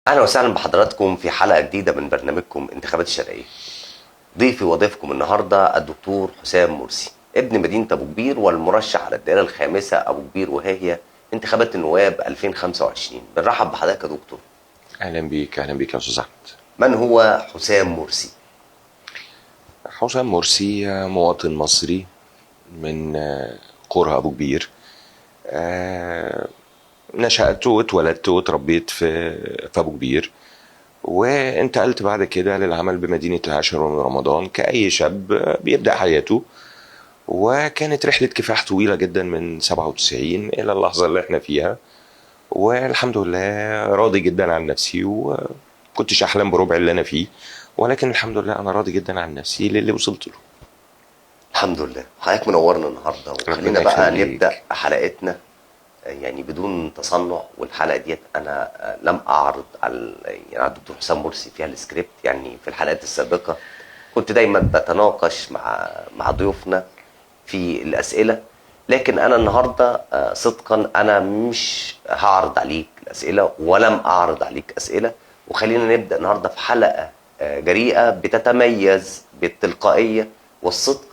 اهلا وسهلا بحضراتكم في حلقه جديده من برنامجكم انتخابات الشرقيه. ضيفي وضيفكم النهارده الدكتور حسام مرسي، ابن مدينه ابو كبير والمرشح على الدائره الخامسه ابو كبير وهي انتخابات النواب 2025. بنرحب بحضرتك يا دكتور. اهلا بيك يا استاذ احمد. من هو حسام مرسي؟ حسام مرسي مواطن مصري من قرى ابو كبير. نشأت واتولدت واتربيت في ابو كبير، وانتقلت بعد كده للعمل بمدينة العاشر من رمضان كأي شاب بيبدأ حياته. وكانت رحلة كفاح طويلة جدا من 97 إلى اللحظة اللي احنا فيها، والحمد لله راضي جدا عن نفسي، وكنتش أحلم بربع اللي أنا فيه، ولكن الحمد لله أنا راضي جدا عن نفسي للي وصلت له. الحمد لله. حضرتك منورنا النهارده، وخلينا ربنا بقى يخليك. نبدا حلقتنا يعني بدون تصنع. والحلقه ديت انا لم اعرض على الدكتور حسام مرسي فيها السكريبت. يعني في الحلقات السابقه كنت دايما بتناقش مع ضيوفنا في الاسئله، لكن انا النهارده صدقا انا مش هعرض عليك الاسئله ولم اعرض عليك اسئله. وخلينا نبدا النهارده في حلقه جريئه بتتميز بالتلقائيه والصدق.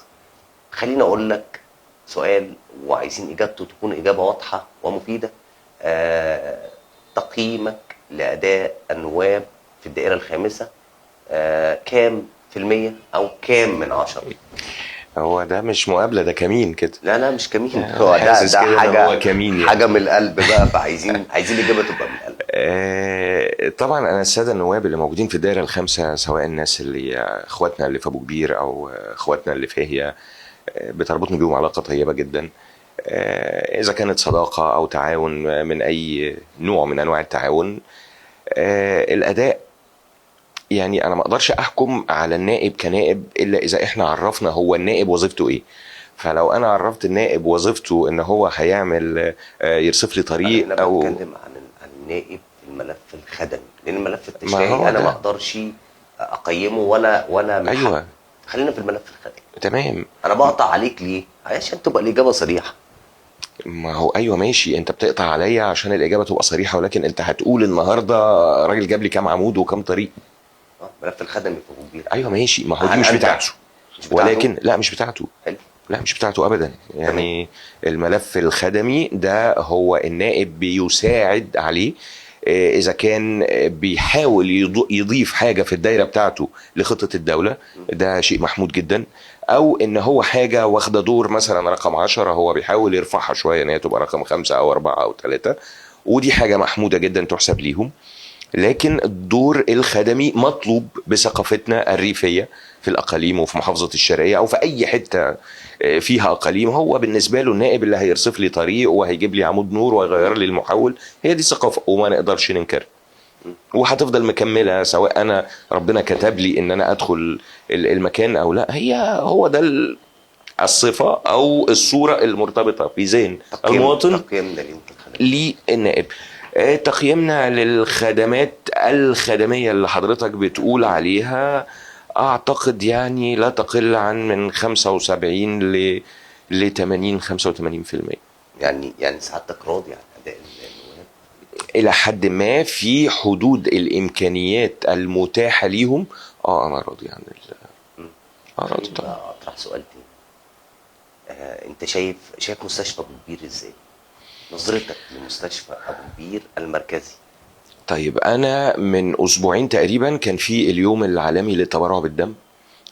خليني اقول لك سؤال وعايزين اجابته تكون اجابه واضحه ومفيده. تقييمك لاداء النواب في الدائره الخامسه كام في المية او كام من 10؟ هو ده مش مقابلة، ده كمين كده. لا لا مش كمين، هو حاسس ده كده إن حاجه هو كمين يعني. حاجه من القلب بقى. فعايزين الاجابه تبقى من القلب. طبعا انا الساده النواب اللي موجودين في الدائره الخامسه، سواء الناس اللي اخواتنا اللي في ابو كبير او اخواتنا اللي في هي، بتربطني بيهم علاقه طيبه جدا. اذا كانت صداقه او تعاون من اي نوع من انواع التعاون. الاداء يعني انا ما اقدرش احكم على النائب كنائب الا اذا احنا عرفنا هو النائب وظيفته ايه. فلو انا عرفت النائب وظيفته ان هو هيعمل يرصف لي انا طريق هنا او بتكلم عن النائب في الملف الخدمي، لان الملف ما التشريعي هو انا ما ده. اقدرش اقيمه ولا من حقي. ايوه خلينا في الملف الخدمي. تمام. انا بقطع عليك ليه؟ عشان تبقى الاجابه صريحه. ما هو ايوه ماشي، انت بتقطع عليا عشان الاجابه تبقى صريحه، ولكن انت هتقول النهارده راجل جاب لي كام عمود وكام طريق. الملف الخدمي في ابو كبير. ايوه ماشي، ما هو دي هل مش انت بتاعته. مش بتاعته؟ ولكن لا، مش بتاعته. حلو. لا مش بتاعته ابدا تمام. يعني. الملف الخدمي ده هو النائب بيساعد عليه، اذا كان بيحاول يضيف حاجه في الدايره بتاعته لخطه الدوله، ده شيء محمود جدا. او ان هو حاجه واخده دور مثلا رقم 10، هو بيحاول يرفعها شويه ان هي تبقى رقم 5 او 4 او 3، ودي حاجه محموده جدا تحسب ليهم. لكن الدور الخدمي مطلوب بثقافتنا الريفيه في الاقاليم وفي محافظه الشرقيه او في اي حته فيها اقاليم. هو بالنسبه له النائب اللي هيرصف لي طريق وهيجيب لي عمود نور وهيغير لي المحول، هي دي ثقافه وما نقدرش ننكر. وهتفضل مكمله سواء انا ربنا كتب لي ان انا ادخل المكان او لا. هو ده الصفه او الصوره المرتبطه في ذهن المواطن تقييمنا ليه في الخدمي؟ للنائب. تقييمنا للخدمات الخدمية اللي حضرتك بتقول عليها، أعتقد يعني لا تقل عن من 75 ل 80 85%. يعني سعادتك راضي عن اداء النواب؟ إلى حد ما في حدود الإمكانيات المتاحة ليهم. أنا راضي عن راضي خليني طبعا. بقى اطرح سؤال تاني. انت شايف مستشفى ابو كبير ازاي؟ نظرتك لمستشفى ابو كبير المركزي. طيب أنا من أسبوعين تقريبا كان في اليوم العالمي للتبرع بالدم،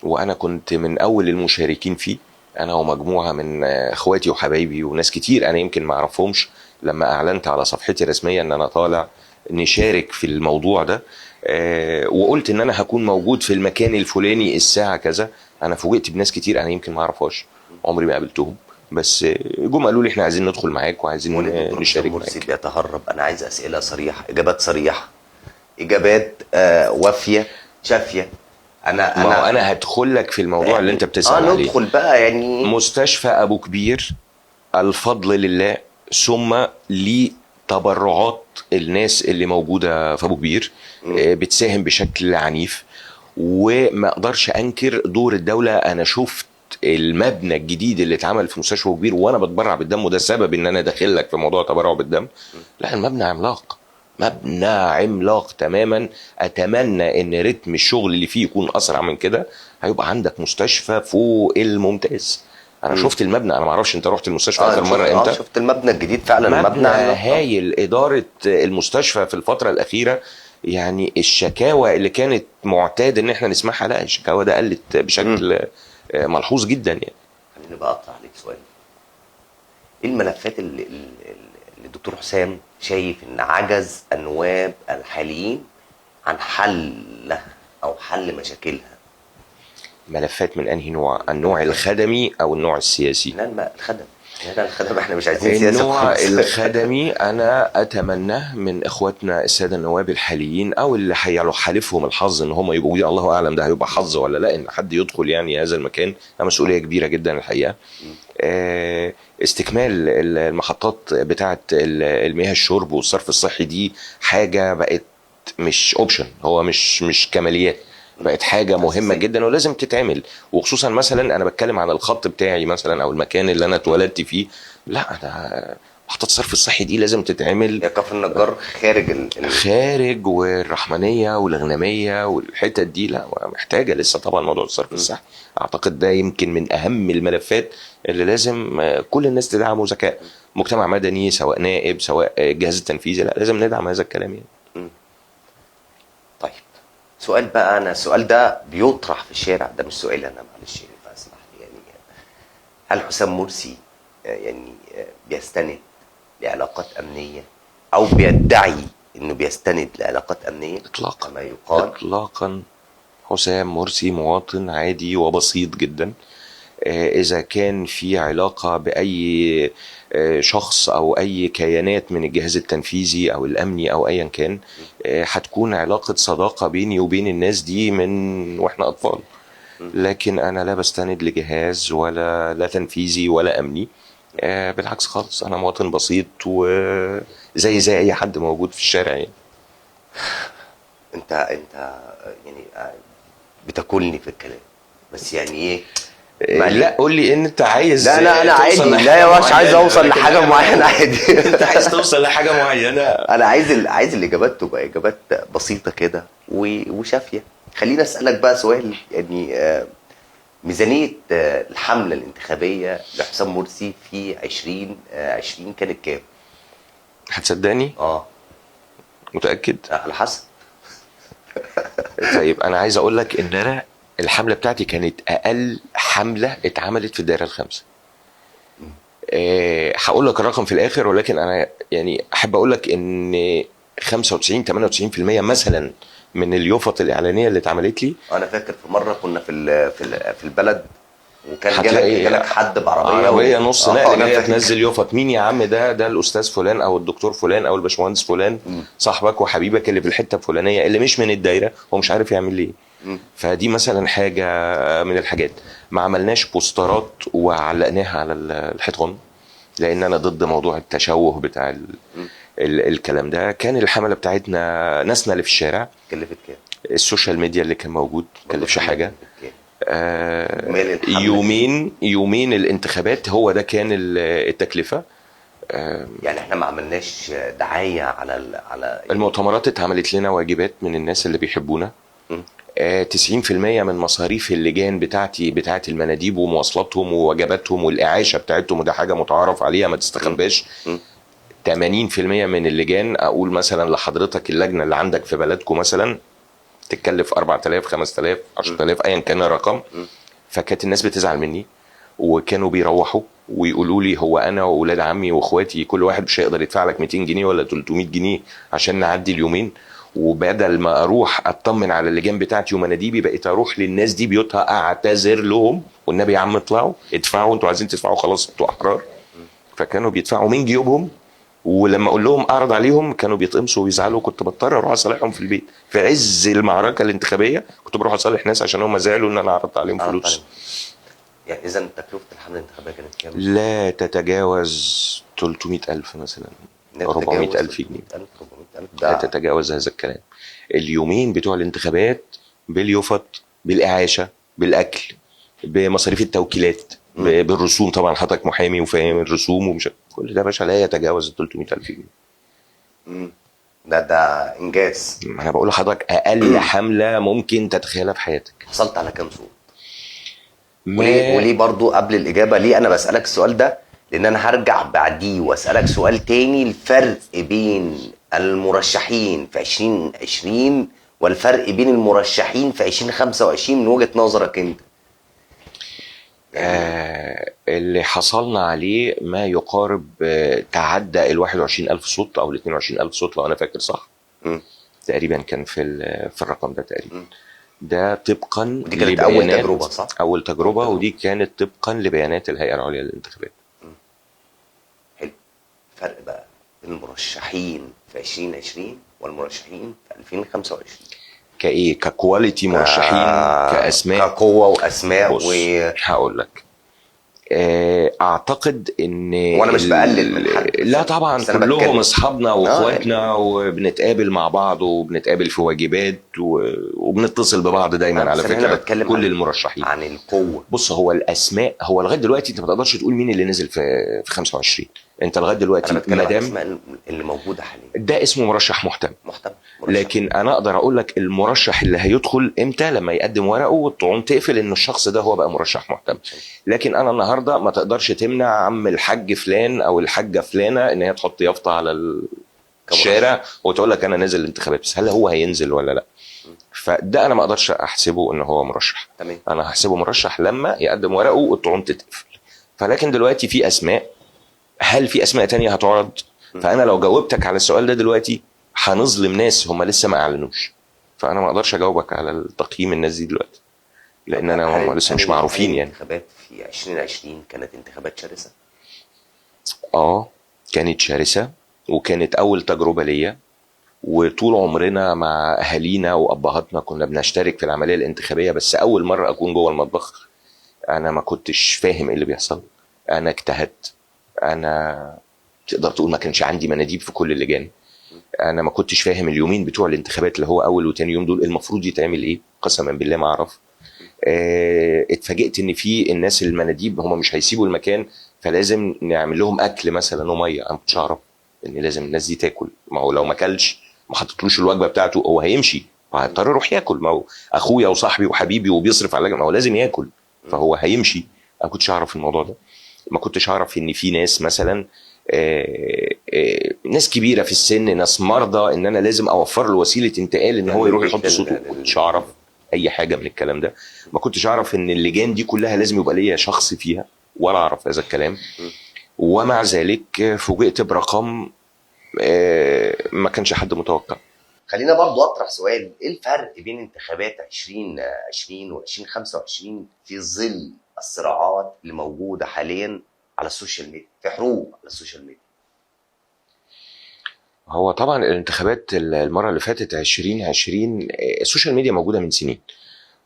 وانا كنت من اول المشاركين فيه، انا ومجموعه من اخواتي وحبايبي وناس كتير انا يمكن ما اعرفهمش. لما اعلنت على صفحتي الرسميه ان انا طالع نشارك في الموضوع ده، وقلت ان انا هكون موجود في المكان الفلاني الساعه كذا، انا فوجئت بناس كتير انا يمكن ما اعرفهاش، عمري ما قابلتهم، بس جم قالوا لي احنا عايزين ندخل معاك وعايزين وليه الدكتور حسام نشارك مرسي معاك. بيتهرب؟ انا عايز اسئله صريحه، اجابات صريحه، اجابات وافيه شافيه. ما هو انا انا هدخل لك في الموضوع اللي انت يعني بتسأل عليه. ندخل بقى يعني. مستشفى ابو كبير الفضل لله، ثم لتبرعات الناس اللي موجوده في ابو كبير بتساهم بشكل عنيف. وما اقدرش انكر دور الدوله. انا شفت المبنى الجديد اللي اتعمل في مستشفى ابو كبير وانا بتبرع بالدم، وده السبب ان انا داخل لك في موضوع تبرع بالدم. لا المبنى عملاق، مبنى عملاق تماما. اتمنى ان رتم الشغل اللي فيه يكون اسرع من كده. هيبقى عندك مستشفى فوق الممتاز. انا شفت المبنى، انا ما اعرفش انت رحت المستشفى اخر مره امتى. شفت المبنى الجديد فعلا، مبنى عملاق. هايل. اداره المستشفى في الفتره الاخيره يعني الشكاوى اللي كانت معتاد ان احنا نسمعها، لا الشكاوى ده قلت بشكل ملحوظ جدا يعني. خليني بقى اقطع عليك سؤال. ايه الملفات اللي الدكتور حسام شايف ان عجز النواب الحاليين عن حلها او حل مشاكلها؟ ملفات من انهي نوع؟ النوع الخدمي او النوع السياسي؟ لا بقى الخدم. لا الخدم احنا مش عايزين سياسه النوع خالص. الخدمي انا اتمناه من اخواتنا الساده النواب الحاليين، او اللي حالفهم الحظ ان هم يبقوا، الله اعلم ده هيبقى حظ ولا لا، ان حد يدخل يعني هذا المكان. ده مسؤوليه كبيره جدا الحقيقه. استكمال المحطات بتاعه المياه الشرب والصرف الصحي دي حاجه بقت مش اوبشن، هو مش كماليات، بقت حاجه مهمه جدا ولازم تتعمل. وخصوصا مثلا انا بتكلم عن الخط بتاعي مثلا او المكان اللي انا اتولدت فيه، لا انا محطات الصرف الصحي دي لازم تتعمل. يا كفر النجار خارج خارج والرحمنيه والغنميه والحتت دي، لا محتاجه لسه طبعا موضوع الصرف الصحي. اعتقد ده يمكن من اهم الملفات اللي لازم كل الناس تدعمه، ذكاء مجتمع مدني، سواء نائب سواء الجهاز التنفيذي، لا لازم ندعم هذا الكلام يعني. طيب سؤال بقى، انا السؤال ده بيطرح في الشارع، ده مش سؤال انا، معلش يعني فاسمح لي يعني. هل حسام مرسي يعني بيستند لعلاقات امنيه او بيدعي انه بيستند لعلاقات امنيه اطلاقا كما يقال؟ اطلاقا. حسام مرسي مواطن عادي وبسيط جدا. اذا كان في علاقه باي شخص او اي كيانات من الجهاز التنفيذي او الامني او ايا كان، هتكون علاقه صداقه بيني وبين الناس دي من واحنا اطفال. لكن انا لا بستند لجهاز ولا لا تنفيذي ولا امني. بالعكس خالص، انا مواطن بسيط وزي اي حد موجود في الشارع يعني. انت يعني بتاكلني في الكلام، بس يعني ايه؟ لا قول لي ان انت عايز. لا انا عادي، لا يا باشا عايز اوصل لحاجه معينه عادي. انت عايز توصل لحاجه معينه. انا عايز الاجابات تبقى اجابات بسيطه كده وشافيه. خليني اسالك بقى سؤال يعني. ميزانيه الحمله الانتخابيه لحسام مرسي في 2020 كانت كام؟ هتصدقني؟ متاكد؟ على حسب. طيب انا عايز اقول لك ان انا الحمله بتاعتي كانت اقل حمله اتعملت في الدائره الخامسه. هقول لك الرقم في الاخر، ولكن انا يعني احب اقول لك ان 95 98% مثلا من اليوفط الاعلانيه اللي اتعملت لي. انا فاكر في مره كنا في البلد، وكان جالك حد بعربيه نص نقل جايه تنزل يوفط. مين يا عم؟ ده الاستاذ فلان او الدكتور فلان او الباشمهندس فلان، صاحبك وحبيبك اللي في الحته الفلانيه اللي مش من الدايره ومش عارف يعمل ليه. فدي مثلا حاجه من الحاجات. ما عملناش بوسترات وعلقناها على الحيطان، لان انا ضد موضوع التشوه بتاع الكلام ده. كان الحمله بتاعتنا ناسنا اللي في الشارع. كلفت كام؟ السوشيال ميديا اللي كان موجود ما كلفش حاجه. يومين الانتخابات هو ده كان التكلفه. يعني احنا ما عملناش دعايه على المؤتمرات اتعملت لنا واجبات من الناس اللي بيحبونا. 90% من مصاريف اللجان بتاعت المناديب ومواصلاتهم ووجباتهم والاعاشه بتاعتهم، وده حاجه متعارف عليها ما تستخباش. 80% من اللجان، اقول مثلا لحضرتك اللجنه اللي عندك في بلدكم مثلا تتكلف 4000 5000 10000 ايا كان الرقم. فكانت الناس بتزعل مني، وكانوا بيروحوا ويقولوا لي هو انا واولاد عمي واخواتي كل واحد مش هيقدر يدفع لك 200 جنيه ولا 300 جنيه عشان نعدي اليومين. وبدل ما اروح اطمن على اللجان بتاعتي ومناديبي، بقيت اروح للناس دي بيوتها اعتذر لهم، والنبي يا عم اطلعوا ادفعوا، انتوا عايزين تدفعوا خلاص انتوا احرار. فكانوا بيدفعوا من جيوبهم، ولما اقول لهم اعرض عليهم كانوا بيتقمصوا ويزعلوا. كنت بضطر اروح اصالحهم في البيت في عز المعركه الانتخابيه. كنت بروح اصالح ناس عشان هم زعلوا ان انا عرضت عليهم فلوس. يعني اذا تكلفه الحمله الانتخابيه كانت كام؟ لا تتجاوز 300,000 مثلا، 400,000 جنيه. 400,000 لا تتجاوز هذا الكلام. اليومين بتوع الانتخابات باليوفط، بالاعاشه، بالاكل، بمصاريف التوكيلات، بالرسوم. طبعا حضرتك محامي وفاهم الرسوم ومش كل ده يا باشا لا يتجاوز 300,000 جنيه. ده انجاز. انا بقول لحضرتك اقل حمله ممكن تتخيلها في حياتك. حصلت على كام صوت؟ ما وليه برضو قبل الاجابه ليه انا بسالك السؤال ده؟ لان انا هرجع بعديه واسالك سؤال تاني، الفرق بين المرشحين في 2020 والفرق بين المرشحين في 2025 من وجهه نظرك انت. اللي حصلنا عليه ما يقارب تعدى ال 21,000 صوت او ال 22,000 صوت لو انا فاكر صح. م. تقريبا كان في الرقم ده تقريبا. م. ده طبقا ودي كانت اول لبيانات تجربه صح؟ اول تجربه، ودي كانت طبقا لبيانات الهيئه العليا للانتخابات. حلو. الفرق بقى بين المرشحين في 2020 والمرشحين في 2025 كايه؟ ككواليتي مرشحين، كاسماء، كقوه واسماء بص هقول لك. اعتقد ان وانا مش بقلل من حد، لا طبعا بس أنا كلهم بتكلم. اصحابنا واخواتنا وبنتقابل مع بعض وبنتقابل في واجبات وبنتصل ببعض دايما على بس أنا فكره بتكلم كل عن المرشحين. عن القوه. بص هو الاسماء، هو لغايه دلوقتي انت ما تقدرش تقول مين اللي نزل في 25. انت لغايه دلوقتي انا بتكلم عن مدام الاسماء اللي موجوده حاليا. ده اسمه مرشح محتمل. مرشح. لكن انا اقدر اقول لك المرشح اللي هيدخل امتى، لما يقدم ورقه والطعون تقفل ان الشخص ده هو بقى مرشح محتمل. لكن انا النهارده ما تقدرش تمنع عم الحاج فلان او الحاجه فلانه ان هي تحط يافطه على الشارع وتقول لك انا نازل الانتخابات، بس هل هو هينزل ولا لا؟ فده انا ما اقدرش احسبه ان هو مرشح. تمام. انا هحسبه مرشح لما يقدم ورقه والطعون تتقفل. فلكن دلوقتي في اسماء، هل في اسماء تانية هتعرض؟ فانا لو جاوبتك على السؤال ده دلوقتي هنظلم ناس هم لسه ما اعلنوش، فانا ما اقدرش اجاوبك على التقييم الناس دي دلوقتي لان انا هم لسه مش معروفين يعني. الانتخابات في 2020 كانت انتخابات شرسه. كانت شرسه وكانت اول تجربه ليا، وطول عمرنا مع اهالينا وابهاتنا كنا بنشترك في العمليه الانتخابيه، بس اول مره اكون جوه المطبخ انا ما كنتش فاهم ايه اللي بيحصل. انا اجتهدت، انا تقدر تقول ما كانش عندي مناديب في كل اللجان. انا ما كنتش فاهم اليومين بتوع الانتخابات اللي هو اول وتاني يوم دول المفروض يتعمل ايه، قسما بالله ما اعرف. اتفاجئت ان في الناس المناديب هم مش هيسيبوا المكان، فلازم نعمل لهم اكل مثلا وميه. انا ما كنتش اعرف ان لازم الناس دي تاكل، ما هو لو ما اكلش ما حطيتلوش الوجبه بتاعته هو هيمشي وهيضطر يروح ياكل، ما هو اخويا وصاحبي وحبيبي وبيصرف عليا، ما هو لازم ياكل فهو هيمشي. انا ما كنتش اعرف الموضوع ده. ما كنتش اعرف ان في ناس مثلا ناس كبيره في السن، ناس مرضى، ان انا لازم اوفر له وسيله انتقال ان هو يروح يحط صوته. ما كنتش اعرف اي حاجه من الكلام ده. ما كنتش اعرف ان اللجان دي كلها لازم يبقى ليا شخص فيها، ولا اعرف هذا الكلام. ومع ذلك فوجئت برقم ما كانش حد متوقع. خلينا برضو اطرح سؤال، ايه الفرق بين انتخابات 2020 و 2025 في ظل الصراعات اللي موجوده حاليا على السوشيال ميديا، في حروب على السوشيال ميديا؟ هو طبعا الانتخابات المره اللي فاتت 2020 السوشيال ميديا موجوده من سنين،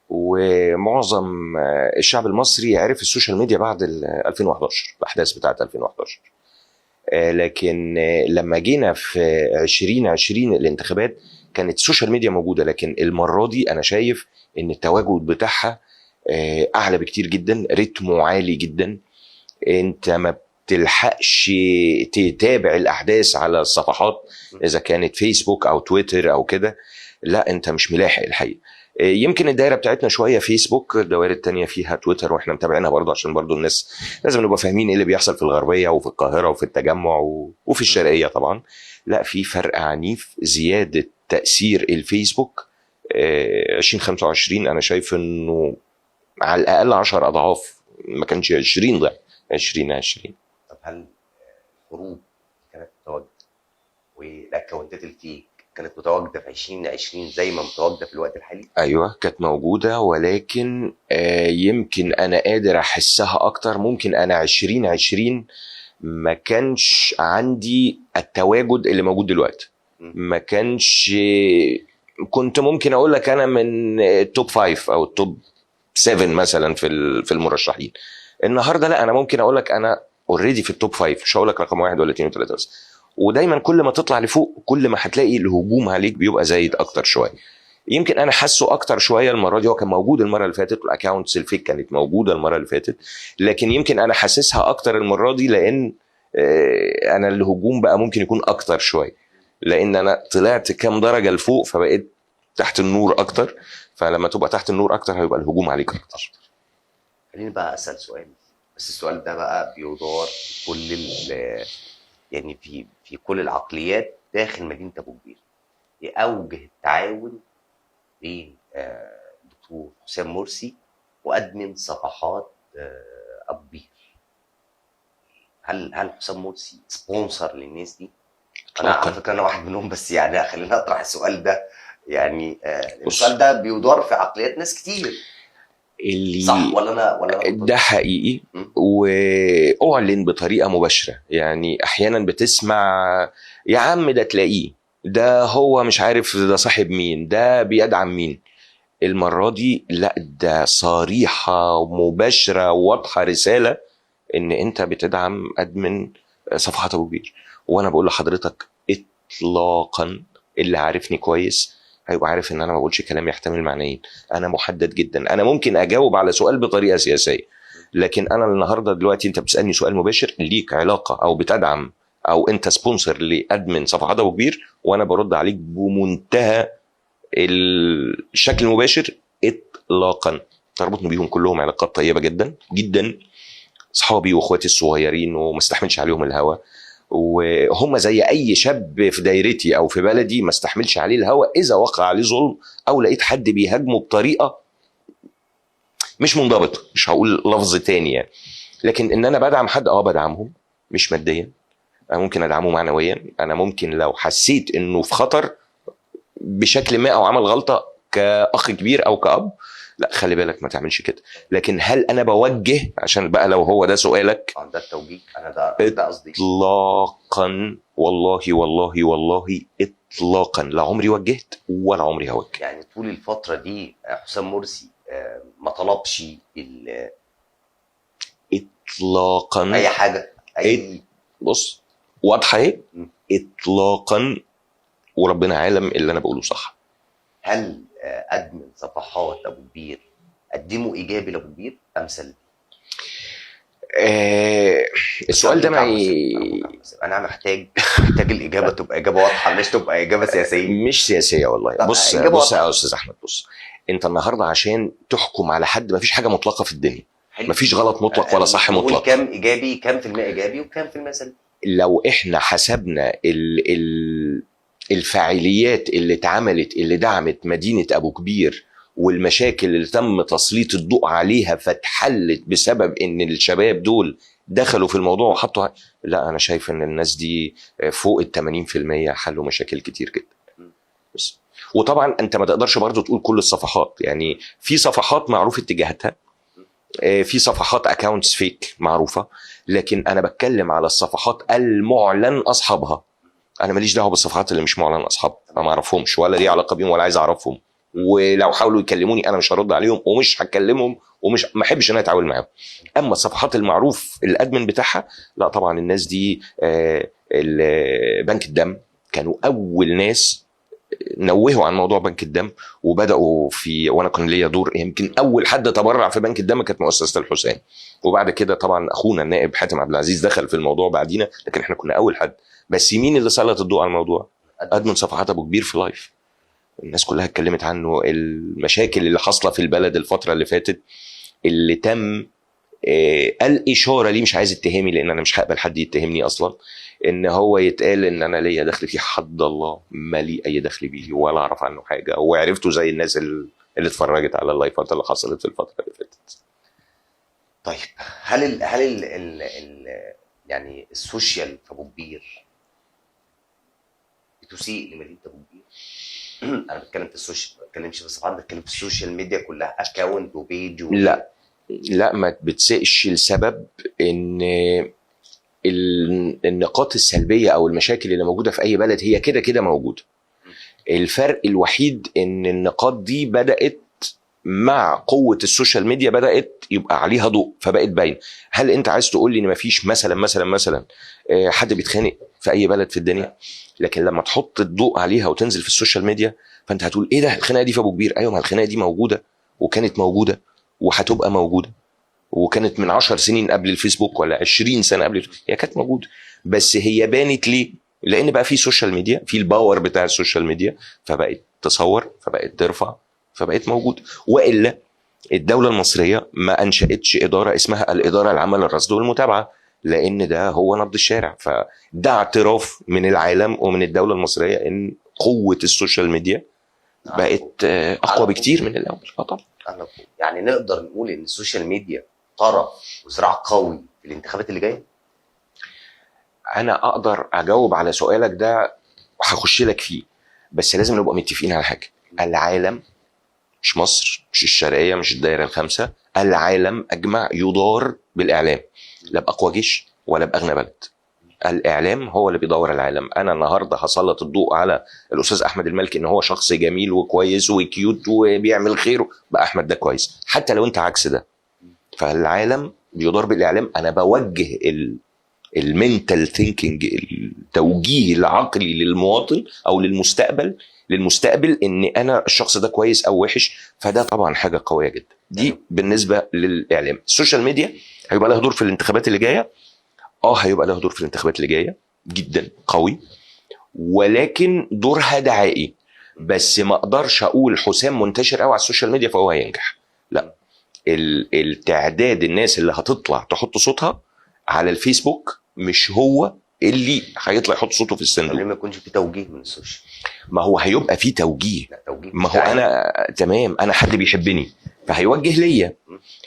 ومعظم الشعب المصري عرف السوشيال ميديا بعد 2011 الاحداث بتاعه 2011. لكن لما جينا في 2020 الانتخابات كانت السوشيال ميديا موجوده، لكن المره دي انا شايف ان التواجد بتاعها اعلى بكتير جدا، رتمه عالي جدا. انت ما تلحقش تتابع الاحداث على الصفحات اذا كانت فيسبوك او تويتر او كده، لا انت مش ملاحق الحقيقه. يمكن الدائره بتاعتنا شويه فيسبوك، الدوائر التانية فيها تويتر، واحنا متابعينها برضه عشان برضه الناس لازم نبقى فاهمين ايه اللي بيحصل في الغربيه وفي القاهره وفي التجمع وفي الشرقيه طبعا. لا في فرق عنيف، زياده تاثير الفيسبوك 2025 انا شايف انه على الاقل 10 اضعاف، ما كانش 20 ضعف 2020. طب هل الحروب كانت متواجده والاكونتات الفيك كانت متواجده في 2020 زي ما متواجده في الوقت الحالي؟ ايوه كانت موجوده، ولكن يمكن انا قادر احسها اكتر. ممكن انا 2020 ما كانش عندي التواجد اللي موجود دلوقتي، ما كانش، كنت ممكن اقول لك انا من التوب 5 او التوب 7 مثلا في المرشحين. النهارده لا، انا ممكن اقول لك انا اوريدي في التوب 5، مش هقول لك رقم 1 ولا 2 و3 بس. ودايما كل ما تطلع لفوق كل ما هتلاقي الهجوم عليك بيبقى زايد اكتر شويه. يمكن انا حاسه اكتر شويه المره دي، هو كان موجود المره اللي فاتت والاكونتس الفيك كانت موجوده المره اللي فاتت، لكن يمكن انا حاسسها اكتر المره دي لان انا الهجوم بقى ممكن يكون اكتر شويه. لان انا طلعت كام درجه لفوق فبقيت تحت النور اكتر. فلما تبقى تحت النور اكتر هيبقى الهجوم عليك اكتر. خليني بقى اسال سؤال، بس السؤال ده بقى بيدار في كل يعني في كل العقليات داخل مدينه ابو كبير. ايه اوجه التعاون بين دكتور حسام مرسي وادمن صفحات ابو كبير؟ هل حسام مرسي سبونسر للناس دي؟ انا على فكره انا واحد منهم، بس يعني خلينا اطرح السؤال ده. يعني السؤال ده بيدار في عقليات ناس كتير. اللي صح ولا انا ده حقيقي واعلن بطريقه مباشره. يعني احيانا بتسمع يا عم ده تلاقيه ده هو مش عارف ده صاحب مين، ده بيدعم مين. المره دي لا، ده صريحه ومباشره واضحه رساله ان انت بتدعم ادمن صفحات ابو كبير. وانا بقول لحضرتك اطلاقا، اللي عارفني كويس هيبقى عارف ان انا ما بقولش كلام يحتمل معنيين. انا محدد جدا. انا ممكن اجاوب على سؤال بطريقه سياسيه، لكن انا النهارده دلوقتي انت بتسالني سؤال مباشر ليك علاقه او بتدعم او انت سبونسر لادمن صفحات ابو كبير، وانا برد عليك بمنتهى الشكل المباشر اطلاقا. تربطني بيهم كلهم علاقات طيبه جدا جدا، اصحابي واخواتي الصغيرين وما استحملش عليهم الهوى، وهم زي اي شاب في دايرتي او في بلدي ما استحملش عليه الهوى اذا وقع عليه ظلم او لقيت حد بيهاجمه بطريقه مش منضبطه. مش هقول لفظ تاني يعني، لكن ان انا بدعم حد بدعمهم مش ماديا. انا ممكن ادعمه معنويا. انا ممكن لو حسيت انه في خطر بشكل ما او عمل غلطه كاخ كبير او كاب، لا خلي بالك ما تعملش كده. لكن هل انا بوجه؟ عشان بقى لو هو ده سؤالك، ده التوجيه، انا ده قصدي. اطلاقا والله والله والله اطلاقا لا عمري وجهت ولا عمري هوجه. يعني طول الفتره دي حسام مرسي ما طلبش اطلاقا اي حاجه بص واضحه اهي، اطلاقا. وربنا عالم اللي انا بقوله صح. هل ادمن صفحات ابو كبير قدموا ايجابي لابو كبير ام سلبي؟ السؤال ده انا محتاج الاجابه تبقى اجابه واضحه، مش تبقى اجابه سياسيه. مش سياسيه والله. بص يا استاذ احمد، بص انت النهارده عشان تحكم على حد مفيش حاجه مطلقه في الدنيا. مفيش غلط مطلق ولا صح مطلق. كام ايجابي، كام في المية ايجابي وكام في المية سلبي؟ لو احنا حسبنا الفاعليات اللي اتعملت اللي دعمت مدينه ابو كبير والمشاكل اللي تم تسليط الضوء عليها فاتحلت بسبب ان الشباب دول دخلوا في الموضوع وحطوا، لا انا شايف ان الناس دي فوق ال 80% حلوا مشاكل كتير جدا. بس وطبعا انت ما تقدرش برضو تقول كل الصفحات. يعني في صفحات معروف اتجاهاتها، في صفحات اكاونتس فيك معروفه، لكن انا بتكلم على الصفحات المعلن اصحابها. انا ماليش دعوه بالصفحات اللي مش معلن اصحابها، ما اعرفهمش ولا لي علاقه بيهم ولا عايز اعرفهم. ولو حاولوا يكلموني انا مش هرد عليهم ومش هكلمهم ومش ما احبش ان انا اتعامل معاهم. اما الصفحات المعروف الادمن بتاعها لا طبعا الناس دي بنك الدم كانوا اول ناس نوهوا عن موضوع بنك الدم وبداوا في، وانا كان ليا دور. يمكن اول حد تبرع في بنك الدم كانت مؤسسه الحسين، وبعد كده طبعا اخونا النائب حاتم عبد العزيز دخل في الموضوع بعدينا، لكن احنا كنا اول حد. بس مين اللي سلط الضوء على الموضوع؟ ادمن صفحات ابو كبير في لايف. الناس كلها اتكلمت عنه، المشاكل اللي حاصله في البلد الفتره اللي فاتت اللي تم الاشاره ليه. مش عايز اتهامي لان انا مش هقبل حد يتهمني اصلا ان هو يتقال ان انا ليا دخل فيه. حد الله ما لي اي دخل بيه ولا اعرف عنه حاجه، وعرفته زي الناس اللي اتفرجت على اللايفات اللي حصلت في الفتره اللي فاتت. طيب هل يعني السوشيال في ابو كبير بتسيء لمدينه ابو كبير؟ انا بتكلم في السوشيال، ما بتكلمش في الصفحات، بتكلم في السوشيال ميديا كلها، اكونت وبيج لا ما بتسئش لسبب ان النقاط السلبيه او المشاكل اللي موجوده في اي بلد هي كده كده موجوده. الفرق الوحيد ان النقاط دي بدات مع قوه السوشيال ميديا بدات يبقى عليها ضوء فبقت باين. هل انت عايز تقول لي ان مفيش مثلا حد بيتخانق في اي بلد في الدنيا؟ لكن لما تحط الضوء عليها وتنزل في السوشيال ميديا فانت هتقول ايه ده الخناقه دي في ابو كبير؟ ايوه ما الخناقه دي موجوده وكانت موجوده وهتبقى موجوده، وكانت من 10 سنين قبل الفيسبوك ولا 20 سنه قبل هي كانت موجوده، بس هي بانت ليه؟ لان بقى في سوشيال ميديا، في الباور بتاع السوشيال ميديا، فبقت تصور، فبقت ترفع، فبقت موجود. والا الدوله المصريه ما انشاتش اداره اسمها الاداره العامه للرصد والمتابعه، لان ده هو نبض الشارع. فده اعتراف من العالم ومن الدوله المصريه ان قوه السوشيال ميديا بقت اقوى بكتير من الاول. طبعا يعني نقدر نقول ان السوشيال ميديا طرف وذراع قوي في الانتخابات اللي جايه. انا اقدر اجاوب على سؤالك ده وهخش لك فيه، بس لازم نبقى متفقين على حاجه. العالم، مش مصر، مش الشرقيه، مش الدائره الخمسه، العالم اجمع يدار بالاعلام، لا باقوى جيش ولا باغنى بلد. الاعلام هو اللي بيدور العالم. انا النهارده هسلط الضوء على الاستاذ احمد المالكي ان هو شخص جميل وكويس وكيوت وبيعمل خير، بقى احمد ده كويس، حتى لو انت عكس ده. فالعالم بيدار بالاعلام. انا بوجه المنتال ثينكينج، التوجيه العقلي للمواطن او للمستقبل ان انا الشخص ده كويس او وحش. فده طبعا حاجه قويه جدا. دي بالنسبه للاعلام. السوشيال ميديا هيبقى لها دور في الانتخابات اللي جايه. هيبقى لها دور في الانتخابات اللي جايه جدا قوي، ولكن دورها دعائي. بس ما اقدرش اقول حسام منتشر قوي على السوشيال ميديا فهو هينجح. لا، التعداد الناس اللي هتطلع تحط صوتها على الفيسبوك مش هو اللي هيطلع يحط صوته في الصندوق. ليه ما يكونش في توجيه من السوشيال؟ ما هو هيبقى في توجيه. توجيه ما هو انا تمام، انا حد بيحبني فهيوجه ليا،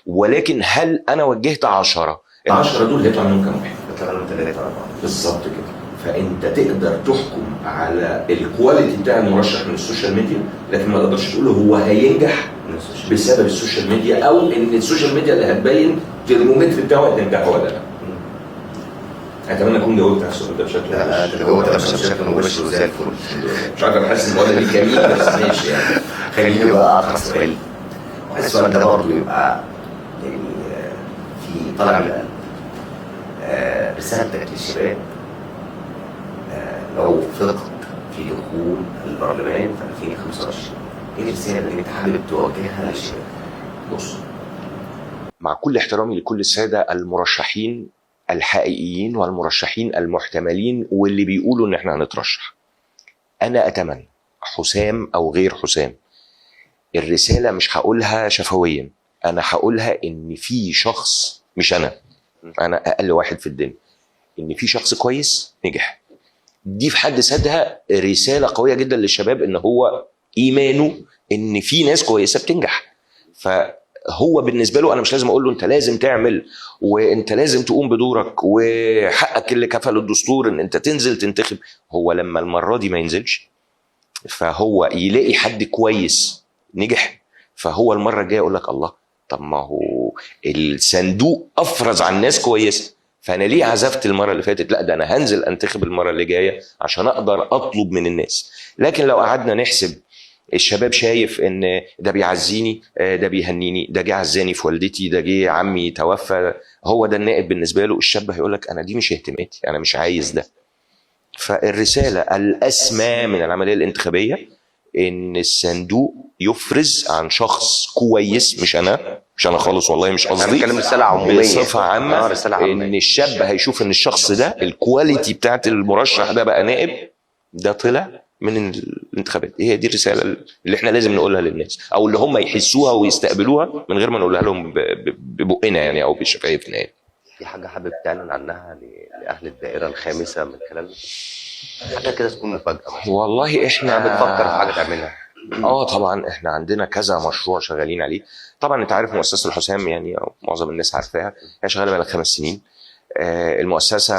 ولكن هل انا وجهت 10 ال10 دول هيطلع منهم كام واحد؟ هيطلع منهم 3 4 بالظبط كده. فانت تقدر تحكم على الكواليتي بتاع المرشح من السوشيال ميديا، لكن ما تقدرش تقول هو هينجح بسبب السوشيال ميديا، او ان السوشيال ميديا اللي هتبين الترمومتر بتاعه هتنجح ولا لا. اتمنى اكون جاوبت على السؤال ده بشكل مباشر وزي الفل. مش عارف، انا حاسس ان الوضع دي جميل بس ماشي يعني. خليني بقى اخر سؤال. السؤال ده برضه يبقى يعني في طالع من القلب. رسالتك للشباب لو فقط في دخول البرلمان في 2025، ايه الرساله اللي انت حابب توجهها للشباب؟ بص، مع كل احترامي لكل الساده المرشحين الحقيقيين والمرشحين المحتملين واللي بيقولوا ان احنا هنترشح، انا اتمنى حسام او غير حسام، الرساله مش هقولها شفويا، انا هقولها ان في شخص، مش انا اقل واحد في الدنيا، ان في شخص كويس نجح. دي في حد ذاتها رساله قويه جدا للشباب، ان هو ايمانه ان في ناس كويسه بتنجح. فهو بالنسبه له انا مش لازم اقول له انت لازم تعمل وانت لازم تقوم بدورك وحقك اللي كفله الدستور ان انت تنزل تنتخب. هو لما المره دي ما ينزلش فهو يلاقي حد كويس نجح، فهو المره الجايه يقول لك الله، طب ما هو الصندوق افرز عن ناس كويسه، فانا ليه عزفت المره اللي فاتت؟ لا، ده انا هنزل انتخب المره اللي جايه عشان اقدر اطلب من الناس. لكن لو قعدنا نحسب الشباب شايف ان ده بيعزيني، ده بيهنيني، ده جه عزاني في والدتي، ده جه عمي توفى، هو ده النائب بالنسبه له، الشاب هيقول لك انا دي مش اهتماماتي، انا مش عايز ده. فالرساله الاسمى من العمليه الانتخابيه ان الصندوق يفرز عن شخص كويس، مش انا خالص والله، مش قصدي، بصفه عامه ان الشاب هيشوف ان الشخص ده الكواليتي بتاعت المرشح ده بقى نائب، ده طلع من الانتخابات. هي دي الرساله اللي احنا لازم نقولها للناس، او اللي هم يحسوها ويستقبلوها من غير ما نقولها لهم ببقنا يعني او بشفايفنا يعني. في حاجه حابب تعلن عنها لاهل الدائره الخامسه من خلال حاجه كده تكون مفاجاه؟ والله احنا بتفكر في حاجه تعملها؟ طبعا احنا عندنا كذا مشروع شغالين عليه. طبعا انت عارف مؤسسه الحسام يعني، أو معظم الناس عارفاها، هي شغاله بقى 5 سنين. المؤسسه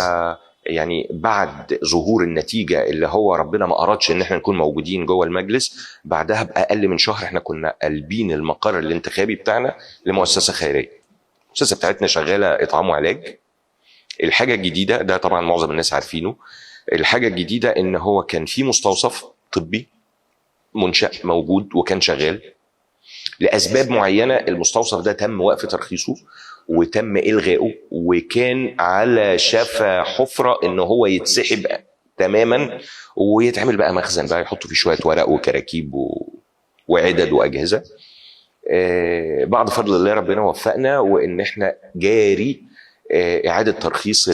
يعني بعد ظهور النتيجه اللي هو ربنا ما ارادش ان احنا نكون موجودين جوه المجلس، بعدها باقل من شهر احنا كنا قلبين المقر الانتخابي بتاعنا لمؤسسه خيريه. المؤسسه بتاعتنا شغاله اطعام وعلاج. الحاجه الجديده ده طبعا معظم الناس عارفينه، الحاجه الجديده ان هو كان في مستوصف طبي منشأ موجود وكان شغال لاسباب معينه، المستوصف ده تم وقف ترخيصه وتم الغائه، وكان على شفا حفره ان هو يتسحب تماما ويتعمل بقى مخزن بقى يحطوا فيه شويه ورق وكراكيب وعدد واجهزه. بعد فضل الله ربنا وفقنا وان احنا جاري اعاده ترخيص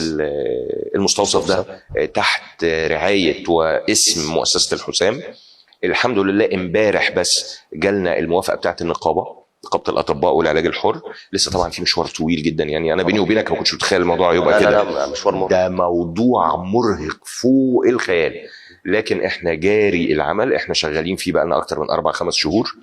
المستوصف ده تحت رعايه واسم مؤسسه الحسام. الحمد لله امبارح بس جالنا الموافقه بتاعت نقابه الاطباء والعلاج الحر. لسه طبعا في مشوار طويل جدا، يعني انا بيني وبينك ما كنتش متخيل الموضوع يبقى لا كده. لا مشوار مرهق. ده موضوع مرهق فوق الخيال، لكن احنا جاري العمل، احنا شغالين فيه بقى لنا اكتر من 4-5 شهور.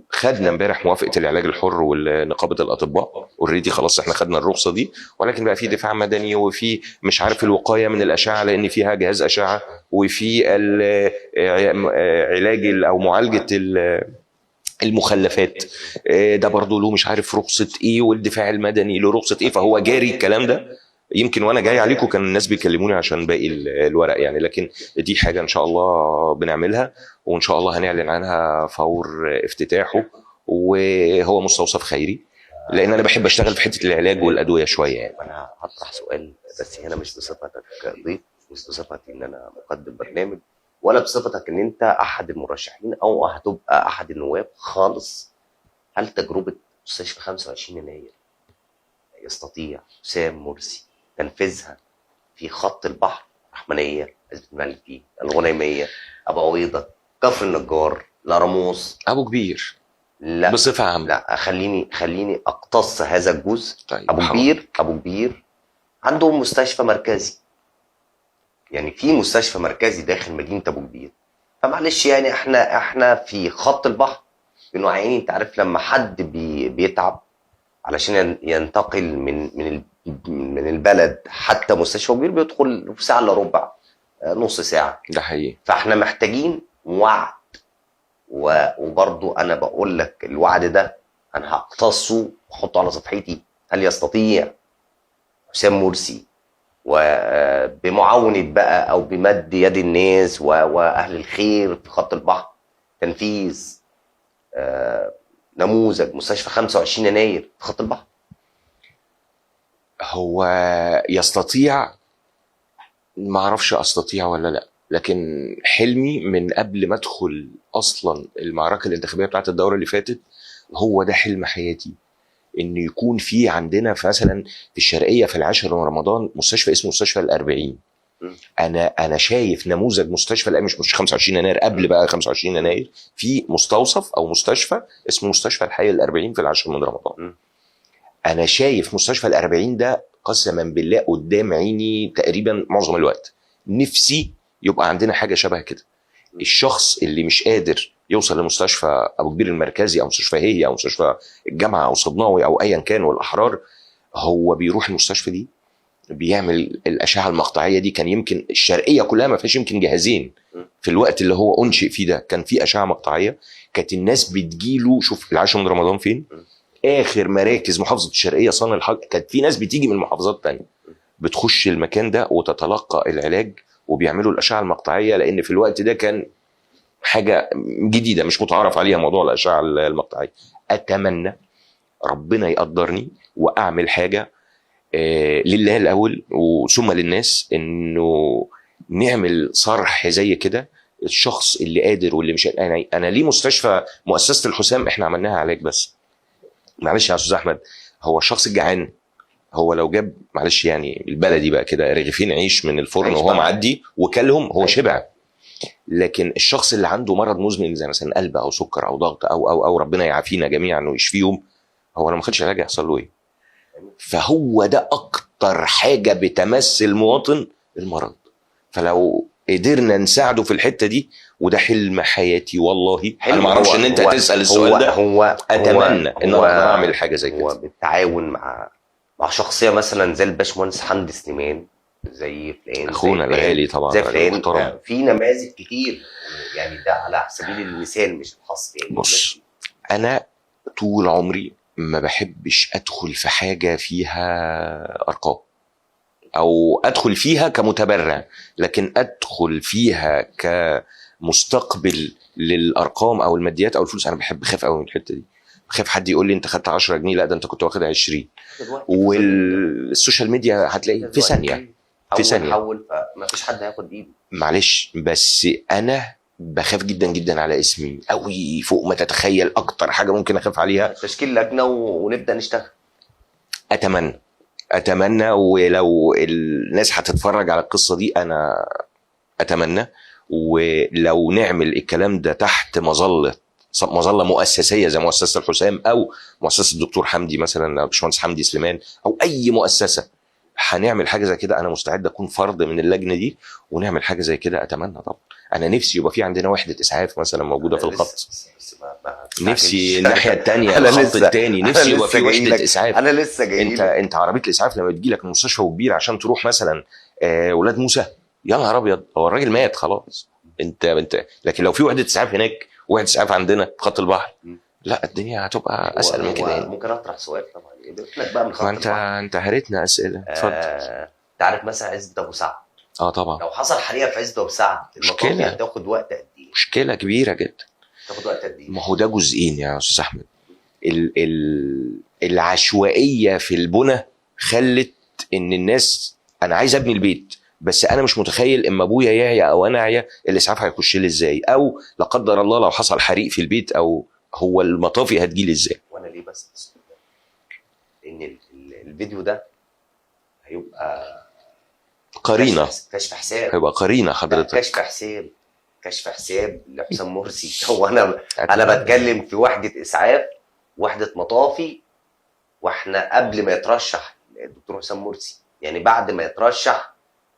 خدنا امبارح موافقه العلاج الحر ونقابه الاطباء اوريدي، خلاص احنا خدنا الرخصه دي، ولكن بقى في دفاع مدني وفي مش عارف الوقايه من الاشعه لان فيها جهاز اشعه، وفي علاج او معالجه المخلفات ده برضه له مش عارف رخصه ايه، والدفاع المدني له رخصه ايه، فهو جاري الكلام ده. يمكن وانا جاي عليكم كان الناس بيكلموني عشان باقي الورق يعني، لكن دي حاجه ان شاء الله بنعملها، وان شاء الله هنعلن عنها فور افتتاحه. وهو مستوصف خيري، لان انا بحب اشتغل في حته العلاج والادويه شويه يعني. انا هطرح سؤال بس هنا مش بصفتك ضيف، مش بصفتي ان انا مقدم برنامج، ولا بصفتك ان انت احد المرشحين او هتبقى احد النواب خالص. هل تجربه مستشفى 25 يناير يستطيع حسام مرسي تنفيذها في خط البحر؟ رحمنيه، عزبة الملكي، الغنيميه، ابو عويضه، كفر النجار، الأراموس، ابو كبير. لا بصفه عامه. لا خليني اقتص هذا الجزء. طيب ابو كبير عندهم مستشفى مركزي، يعني في مستشفى مركزي داخل مدينه ابو كبير. فمعلش يعني احنا في خط البحر بنوعين. انت عارف لما حد بيتعب علشان ينتقل من البلد حتى مستشفى كبير بيدخل في ساعه الا ربع، نص ساعه. ده حقيقي. فاحنا محتاجين وعد، وبرضو انا بقول لك الوعد ده انا هقتصه واحطه على صفحتي. هل يستطيع حسام مرسي وبمعاونة بقى او بمد يد الناس واهل الخير في خط البحر تنفيذ نموذج مستشفى 25 يناير في خط البحر؟ هو يستطيع، ما اعرفش استطيع ولا لا، لكن حلمي من قبل ما ادخل اصلا المعركه الانتخابيه بتاعت الدوره اللي فاتت، هو ده حلم حياتي، ان يكون في عندنا مثلا في الشرقيه في العاشر من رمضان مستشفى اسمه مستشفى ال40. انا شايف نموذج مستشفى، لا مش 25 يناير، قبل بقى 25 يناير في مستوصف او مستشفى اسمه مستشفى الحي ال40 في العاشر من رمضان. انا شايف مستشفى ال40 ده قسما بالله قدام عيني تقريبا معظم الوقت. نفسي يبقى عندنا حاجه شبه كده. الشخص اللي مش قادر يوصل لمستشفى ابو كبير المركزي او مستشفى هي او مستشفى الجامعه او صدناوي او ايا كان والاحرار، هو بيروح المستشفى دي بيعمل الاشعه المقطعيه دي. كان يمكن الشرقيه كلها ما فيهاش يمكن جهازين في الوقت اللي هو انشئ فيه ده، كان في اشعه مقطعيه. كانت الناس بتجيله. شوف العاشر من رمضان فين؟ اخر مراكز محافظه الشرقيه صان الحق، كانت في ناس بتيجي من محافظات تانية بتخش المكان ده وتتلقى العلاج وبيعملوا الاشعه المقطعيه، لان في الوقت ده كان حاجه جديده مش متعارف عليها موضوع الاشعه المقطعيه. اتمنى ربنا يقدرني واعمل حاجه لله الاول وثم للناس، انه نعمل صرح زي كده. الشخص اللي قادر واللي مش انا ليه مستشفى مؤسسه الحسام احنا عملناها علاج بس. معلش يا استاذ احمد، هو الشخص الجعان هو لو جاب معلش يعني البلدي بقى كده رغيفين عيش من الفرن وهو معدي وكلهم هو شبع. لكن الشخص اللي عنده مرض مزمن زي مثلا قلب او سكر او ضغط او ربنا يعافينا جميعا ويشفيهم، هو لو ما خدش علاج هيحصل له ايه؟ فهو ده اكتر حاجه بتمس المواطن، المرض. فلو قدرنا نساعده في الحته دي، وده حلم حياتي والله. انا ما اعرفش ان انت تسال السؤال ده. اتمنى ان انا اقدر اعمل حاجه زي كده. هو بالتعاون مع شخصيه مثلا زي الباشمهندس حمدي سليمان، زي فلان، اخونا الغالي طبعا، زي فلان. في نماذج كتير يعني، ده على سبيل المثال مش الخاص يعني. بص، انا طول عمري ما بحبش ادخل في حاجه فيها ارقام او ادخل فيها كمتبرع، لكن ادخل فيها كمستقبل للارقام او الماديات او الفلوس. انا بخاف قوي من الحته دي. بخاف حد يقول لي انت خدت 10 جنيه، لا ده انت كنت واخدها 20. والسوشيال ميديا هتلاقي في ثانيه حول فما فيش حد هياخد بايده. معلش بس انا بخاف جدا جدا على اسمي قوي فوق ما تتخيل. اكتر حاجه ممكن اخاف عليها تشكيل لجنه ونبدا نشتغل. اتمنى اتمنى، ولو الناس هتتفرج على القصه دي انا اتمنى، ولو نعمل الكلام ده تحت مظله مؤسسيه زي مؤسسه الحسام او مؤسسه الدكتور حمدي مثلا، او باشمهندس حمدي سليمان، او اي مؤسسه هنعمل حاجه زي كده، انا مستعد اكون فرد من اللجنه دي ونعمل حاجه زي كده. اتمنى طبعا، انا نفسي يبقى في عندنا وحده اسعاف مثلا موجوده في أنا الخط. بس ما نفسي تستعجلش. الناحيه الثانيه، انا الخط لسه الثاني، انا نفسي يبقى لسه في جاي وحده لك، اسعاف. انا لسه جاي انت لك. انت عربيه الاسعاف لما بتجي لك المستشفى وكبير عشان تروح مثلا ولاد موسى، يا نهار ابيض، هو الراجل مات خلاص. انت لكن لو في وحده اسعاف هناك وحده اسعاف عندنا في خط البحر، لا الدنيا هتبقى اسهل من كده هو يعني. ممكن اطرح سؤال طبعا يقول لك بقى من ما خط انت البحر. انت هرتنا اسئله، اتفضل. تعرف مثلا عزبة ابو سعد، اه طبعا. لو حصل حريقه في عزبة ابو سعد المطافي مشكله، هتاخد وقت قد ايه؟ مشكله كبيره جدا. تاخد وقت قد ايه؟ ما هو ده جزئين يا استاذ احمد. العشوائيه في البنى خلت ان الناس، انا عايز ابني البيت بس انا مش متخيل اما ابويا يعيا او انا اعيا الاسعاف هيخش لي ازاي، او لا قدر الله لو حصل حريق في البيت او هو المطافي هتجي لي ازاي. وانا ليه بس ان الفيديو ده هيبقى قرينه، كشف حساب. هيبقى قرينه لا، حضرتك. كشف حساب لحسام مرسي. هو انا بتكلم في وحده اسعاف، وحده مطافي، واحنا قبل ما يترشح الدكتور حسام مرسي، يعني بعد ما يترشح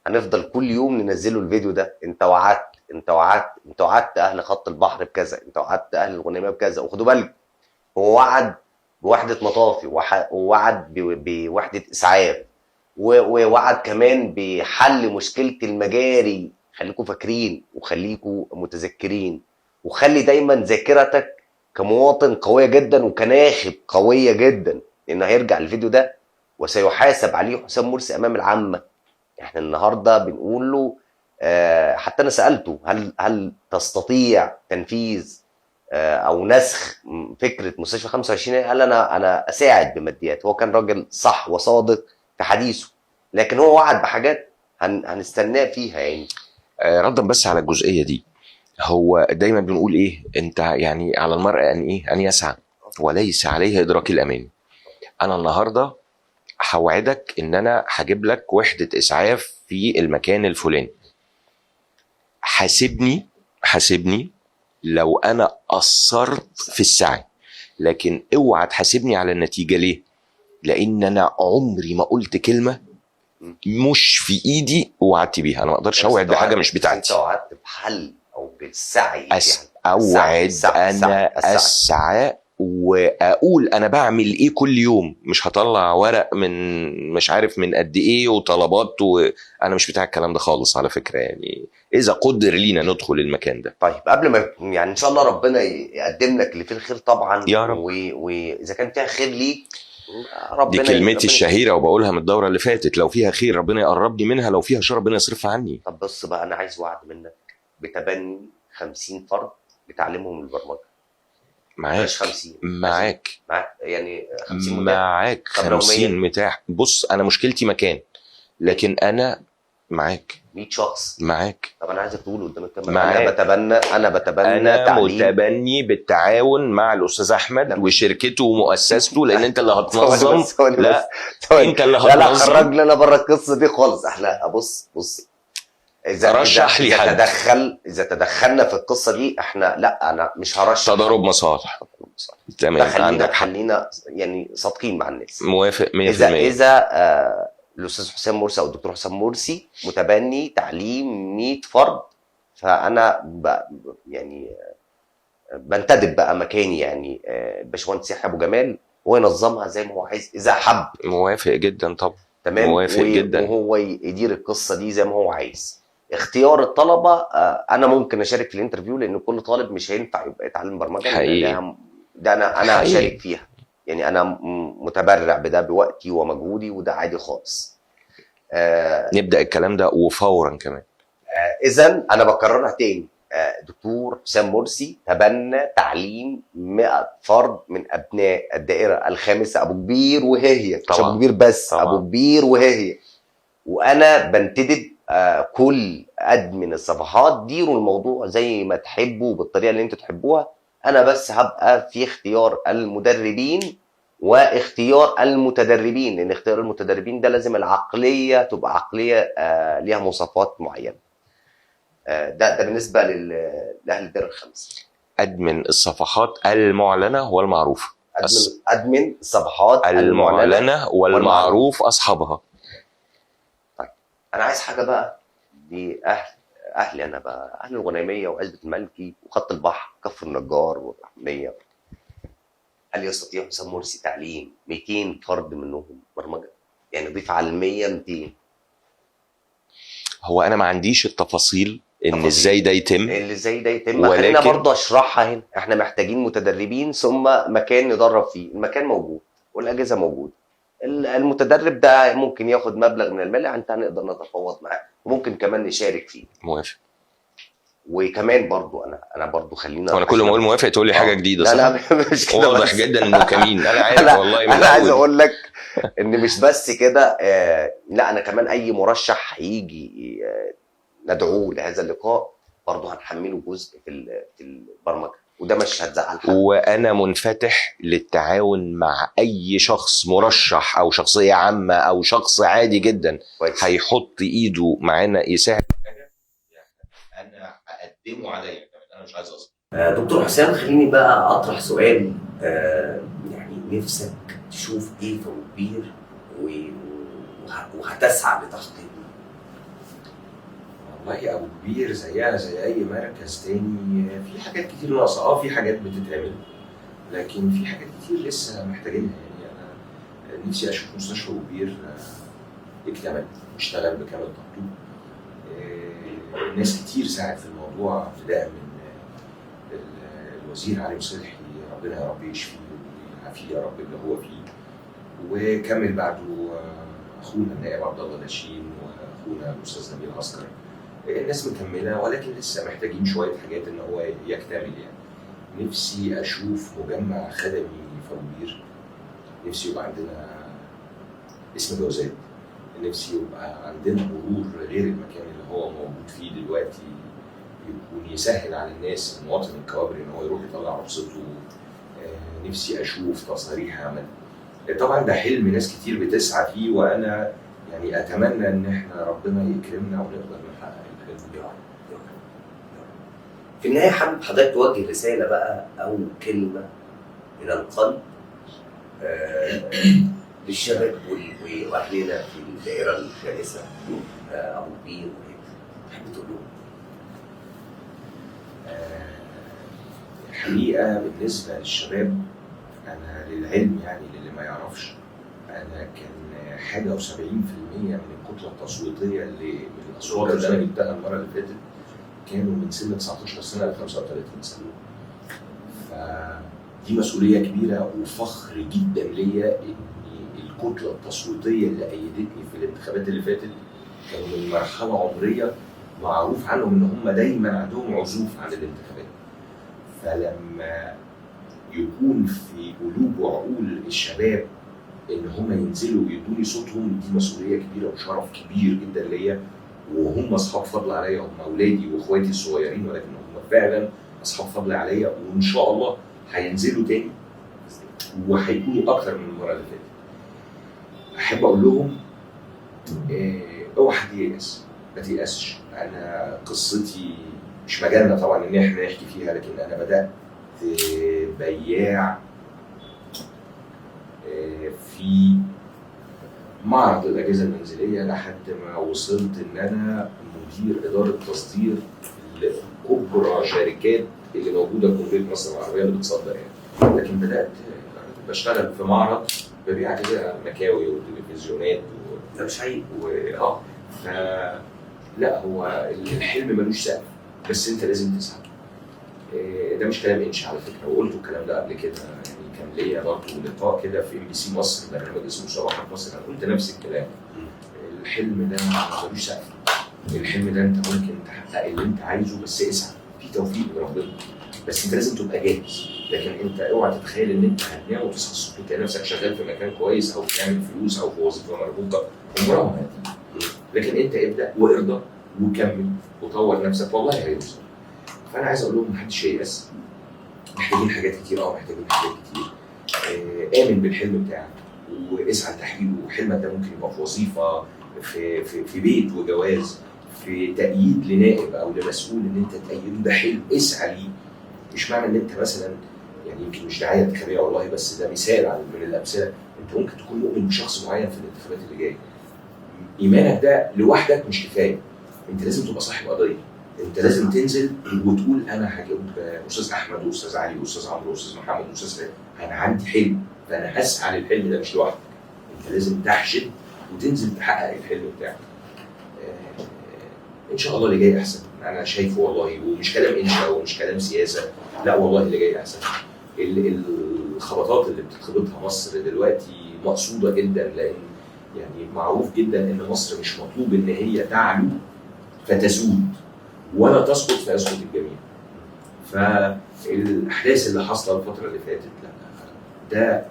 هنفضل كل يوم ننزله الفيديو ده. انت وعدت، انت وعدت اهل خط البحر بكذا، انت وعدت اهل الغنيمه بكذا. وخدوا بالك، هو وعد بوحده مطافي، ووعد بوحده اسعاف، ووعد كمان بحل مشكله المجاري. خليكم فاكرين وخليكم متذكرين، وخلي دايما ذاكرتك كمواطن قويه جدا وكناخب قويه جدا، لانه هيرجع الفيديو ده وسيحاسب عليه حسام مرسي امام العامه. احنا النهارده بنقول له حتى انا سالته هل تستطيع تنفيذ او نسخ فكره مستشفى 25؟ قال انا اساعد بماديات. هو كان راجل صح وصادق في حديثه، لكن هو وعد بحاجات هنستناه فيها يعني. ردا بس على الجزئيه دي، هو دايما بنقول ايه، انت يعني على المرء ان ايه، ان يسعى وليس عليه ادراك الامان. انا النهارده هوعدك ان انا هجيب لك وحده اسعاف في المكان الفلاني، حاسبني لو انا قصرت في السعي، لكن اوعى تحاسبني على النتيجه. ليه؟ لان انا عمري ما قلت كلمه مش في ايدي ووعدت بيها. انا ما اقدرش اوعد بحاجه مش بتاعتي. انت وعدت بحل او بالسعي اوعد انا اسعى واقول انا بعمل ايه كل يوم، مش هطلع ورق من مش عارف من قد ايه وطلبات انا مش بتاع الكلام ده خالص على فكره يعني، اذا قدر لينا ندخل المكان ده. طيب قبل ما يعني ان شاء الله ربنا يقدم لك اللي فيه الخير طبعا يا رب، واذا كان فيها خير ليك ربنا. دي كلمتي الشهيره وبقولها من الدوره اللي فاتت، لو فيها خير ربنا يقربني منها، لو فيها شر ربنا يصرفها عني. طب بص بقى، انا عايز وعد منك بتبني 50 فرد بتعلمهم البرمجه. معاك 50 معاك يعني 50 متاح معاك 50 متاح. بص انا مشكلتي مكان، لكن انا معاك 100 شخص معاك. طب انا عايزك تقول قدام الكاميرا انا بتبنى تعليم. متبني بالتعاون مع الاستاذ احمد وشركته ومؤسسته، لان انت اللي هتنظم. لا انت اللي هتنظم. لا خرج لنا بره القصه دي خالص. احنا بص اذا تدخلنا في القصه دي احنا، لا انا مش هرشح. تضارب مصالح. تمام، عندك حق. خلينا يعني صادقين مع الناس. موافق 100%. اذا الاستاذ حسام مرسي او الدكتور حسام مرسي متبني تعليم 100 فرد، فانا يعني بنتدب بقى مكاني يعني باشمهندس يحيى ابو جمال، هو ينظمها زي ما هو عايز اذا حب. موافق جدا طبعا. تمام، موافق جدا. وهو يدير القصه دي زي ما هو عايز. اختيار الطلبه انا ممكن اشارك في الانترفيو، لان كل طالب مش هينفع يبقى يتعلم برمجه. حقيقي. ده انا هشارك فيها يعني، انا متبرع بده بوقتي ومجهودي، وده عادي خالص. نبدا الكلام ده وفورا كمان. اذا انا بكررها تاني، دكتور حسام مرسي تبنى تعليم 100 فرد من ابناء الدائره الخامسه ابو كبير وهي مش ابو كبير بس طبعا. ابو كبير وهي. وانا بنتدب كل ادمن الصفحات ديروا الموضوع زي ما تحبوا بالطريقه اللي انتوا تحبوها، انا بس هبقى في اختيار المدربين واختيار المتدربين، لان اختيار المتدربين ده لازم العقليه تبقى عقليه ليها مواصفات معينه. ده بالنسبه لاهل الدائره الخمسه. ادمن الصفحات المعلنه والمعروفه. ادمن الصفحات المعلنه والمعروف اصحابها. طيب انا عايز حاجه بقى دي اهلي انا بقى، اهل الغنيميه وعزبه الملكي وخط البحر كفر النجار والرحميه. هل يستطيع حسام مرسي تعليم 200 فرد منهم برمجه؟ يعني ضيف على 100 200. هو انا ما عنديش التفاصيل ان ازاي ده يتم، ولكن خلينا برضه اشرحها هنا. احنا محتاجين متدربين ثم مكان ندرب فيه. المكان موجود والاجهزه موجوده. المتدرب ده ممكن ياخد مبلغ من المال، انت هنقدر نتفاوض معاه وممكن كمان نشارك فيه. موافق. وكمان برضو انا برضو خلينا، وانا كل ما اقول موافق تقول لي حاجه جديده. لا مش كده، واضح جدا انه كمين. انا عارف والله من انا عايز اقول لك ان مش بس كده. لا انا كمان اي مرشح هيجي ندعوه لهذا اللقاء برضه هنحمله جزء في البرمجه، وده مش هتزعل حد. وانا منفتح للتعاون مع اي شخص مرشح او شخصيه عامه او شخص عادي جدا هيحط ايده معانا يساعد حاجه، انا هقدمه عليا كمان. انا مش عايز اصلا. دكتور حسام، خليني بقى اطرح سؤال. يعني نفسك تشوف ايه في ابو كبير وهتسعى لتحقيقه؟ والله ابو كبير زيها زي اي مركز تاني، في حاجات كتير ناقصه. في حاجات بتتعمل، لكن في حاجات كتير لسه محتاجينها. يعني انا نفسي اشوف مستشفى ابو كبير يكتمل ويشتغل بكامل طاقته. ناس كتير ساعد في الموضوع، ابتداء من الوزير علي مصلحي، ربنا يا رب يشفيه ويعافيه يا رب اللي هو فيه، وكمل بعده اخونا النائب عبد الله لاشين واخونا الاستاذ نبيل عسكر. الناس مكمله، ولكن لسه محتاجين شويه حاجات ان هو يكتمل. يعني نفسي اشوف مجمع خدمي في ابو قير، نفسي يبقى عندنا اسم جوازات، نفسي يبقى عندنا مرور غير المكان اللي هو موجود فيه دلوقتي، يكون يسهل على الناس المواطن الكوابري ان هو يروح يطلع رخصته. نفسي اشوف تصاريح عمل. طبعا ده حلم ناس كتير بتسعى فيه، وانا يعني اتمنى ان احنا ربنا يكرمنا ونقدر نحقق الحلم ده. في النهايه حابب حضرتك توجه رساله بقى او كلمه من القلب للشباب واهلنا في الدائره الخامسه ابو كبير وكده، تحب تقول لهم؟ الحقيقه بالنسبه للشباب، انا للعلم يعني للي ما يعرفش، انا كان حاجه و70% من الكتله التصويتيه اللي من الاصوات اللي انا جبتها المره اللي فاتت كانوا من سن 19 سنه ل 35 سنه. فدي مسؤوليه كبيره وفخر جدا ليا ان الكتله التصويتيه اللي ايدتني في الانتخابات اللي فاتت كانوا من مرحله عمريه معروف عنهم ان هم دايما عندهم عزوف عن الانتخابات. فلما يكون في قلوب وعقول الشباب ان هم ينزلوا ويدوني صوتهم، دي مسؤوليه كبيره وشرف كبير جدا ليا. وهم اصحاب فضل عليا، هم اولادي واخواتي الصغيرين، ولكن هم فعلا اصحاب فضل عليا، وان شاء الله هينزلوا تاني وهيكونوا اكتر من المره اللي فاتت. احب اقول لهم اوعى تيأس، ما تيأسش. انا قصتي مش مجالنا طبعا ان احنا نحكي فيها، لكن انا بدأت بياع في معرض الاجهزه المنزليه لحد ما وصلت ان انا مدير اداره تصدير لكبرى شركات اللي موجوده في جمهوريه مصر العربيه اللي بتصدر يعني. لكن بدات بشتغل في معرض ببيع كده مكاوي وتلفزيونات ده مش عيب. لا هو الحلم ملوش سقف، بس انت لازم تسعى. ده مش كلام انشا على فكره، وقلت الكلام ده قبل كده. يعني كان ليا برضه لقاء كده في MBC مصر، برنامج اسمه صباح مصر، انا قلت نفس الكلام. الحلم ده ملوش سقف. الحلم ده انت ممكن تحقق اللي انت عايزه، بس اسعى، في توفيق من ربنا، بس انت لازم تبقى جاهز. لكن انت اوعى تتخيل ان انت هتنام وتصحى الصبح تلاقي نفسك شغال في مكان كويس او بتعمل فلوس او في وظيفه مربوطه، عمرها ما هتيجي. لكن انت ابدا وارضى وكمل وطور نفسك، والله هيوصل. فانا عايز اقول لهم محدش ييأس. محتاجين حاجات كتير، محتاجين حاجات كتير. امن بالحلم بتاعك واسعى لتحقيقه. وحلمك ده ممكن يبقى في وظيفه، في بيت وجواز، في تأييد لنائب او لمسؤول ان انت تأيده، ده حلم اسعى ليه. مش معنى ان انت مثلا، يعني يمكن مش دعايه انتخابيه والله، بس ده مثال من الامثله، انت ممكن تكون مؤمن بشخص معين في الانتخابات اللي جايه. ايمانك ده لوحدك مش كفايه، انت لازم تبقى صاحب قضيه. انت لازم تنزل وتقول انا هجيب استاذ احمد واستاذ علي واستاذ عمرو واستاذ محمد واستاذ فلان، انا عندي حلم، فانا هسعى للحلم ده مش لوحدك. انت لازم تحشد وتنزل تحقق الحلم بتاعك. ان شاء الله اللي جاي احسن، انا شايفه والله، ومش كلام انشاء ومش كلام سياسه، لا والله اللي جاي احسن. الخبطات اللي بتتخبطها مصر دلوقتي مقصوده جدا، لان يعني معروف جدا ان مصر مش مطلوب ان هي تعلو فتسود ولا تسقط فيسقط الجميع. فالاحداث اللي حصلت الفتره اللي فاتت، لا ده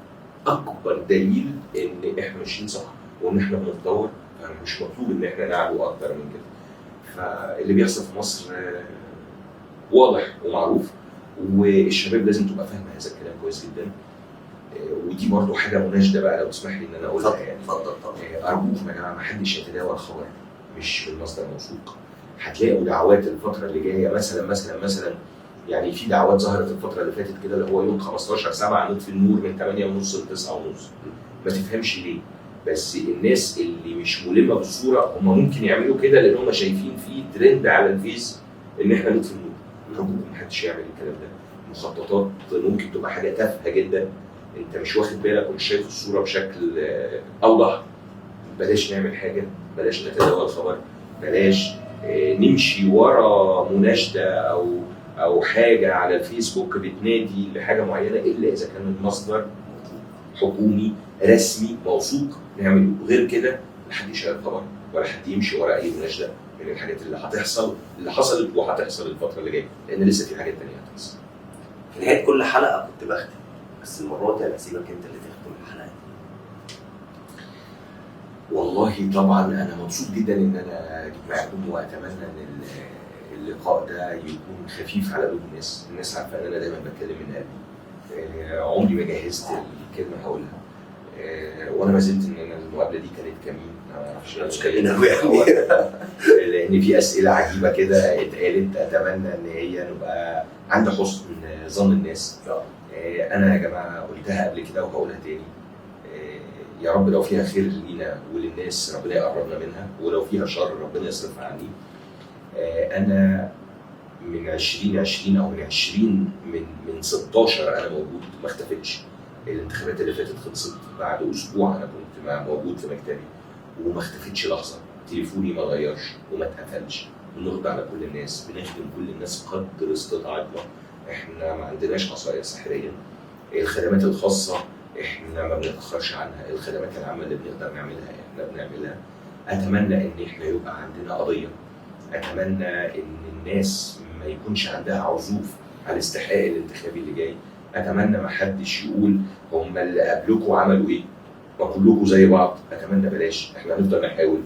اكبر دليل ان احنا ماشيين صح وان احنا بنتطور، فمش مطلوب ان احنا نعلو اكتر من كده. فاللي بيحصل في مصر واضح ومعروف، والشباب لازم تبقى فاهمه هذا الكلام كويس جدا. ودي برضو حاجه مناشده بقى لو تسمح لي ان انا اقولها، يعني اتفضل طبعا. ارجوكم يا جماعه ما حدش يتداول خبر مش من مصدر موثوق. هتلاقوا دعوات الفتره اللي جايه مثلا يعني في دعوات ظهرت الفتره اللي فاتت كده، اللي هو يوم 15/7 نطفي النور من 8:30 ل 9:30. ما تفهمش ليه، بس الناس اللي مش ملمه بالصوره هم ممكن يعملوا كده لان هم شايفين في ترند على الفيس ان احنا نطفي النور. ارجوكم ما حدش يعمل الكلام ده. مخططات ممكن تبقى حاجه تافهه جدا، انت مش واخد بالك ومش شايف الصوره بشكل اوضح. بلاش نعمل حاجه، بلاش نتداول خبر، بلاش نمشي ورا مناشده او حاجه على الفيسبوك بتنادي لحاجه معينه الا اذا كان المصدر حكومي رسمي موثوق نعمله. غير كده لا حد يشير خبر ولا حد يمشي ورا اي مناشده من الحاجات اللي هتحصل، اللي حصلت وهتحصل الفتره اللي جايه، لان لسه في حاجات ثانيه هتحصل. في نهايه كل حلقه كنت بختم، بس المره دي انا هسيبك انت اللي تختم الحلقه دي. والله طبعا انا مبسوط جدا ان انا جيت معاكم، واتمنى ان اللقاء ده يكون خفيف على قلوب الناس عارفه ان انا دايما بتكلم من قلبي. عمري ما جهزت الكلمه هقولها، وانا ما زلت ان انا المقابله دي كانت كمين، ما اعرفش مش كمين قوي لان في اسئله عجيبه كده اتقالت. اتمنى ان هي نبقى عند حسن ظن الناس. انا يا جماعه قلتها قبل كده وهقولها تاني، يا رب لو فيها خير لينا وللناس ربنا يقربنا منها، ولو فيها شر ربنا يصرفها عني. انا من 2020 او من 20 من 16 انا موجود، ما اختفتش. الانتخابات اللي فاتت خلصت بعد اسبوع انا كنت موجود في مكتبي وما اختفتش لحظه، تليفوني ما غيرش وما اتقفلش. بنرضى على كل الناس، بنخدم كل الناس قدر استطاعتنا. احنا ما عندناش عصايه سحريه. الخدمات الخاصه احنا ما بنتاخرش عنها، الخدمات العامه اللي بنقدر نعملها احنا بنعملها. اتمنى ان احنا يبقى عندنا قضيه، اتمنى ان الناس ما يكونش عندها عزوف على الاستحقاق الانتخابي اللي جاي. اتمنى ما حدش يقول هم اللي قبلكم عملوا ايه، ما كلكم زي بعض. اتمنى بلاش، احنا هنفضل نحاول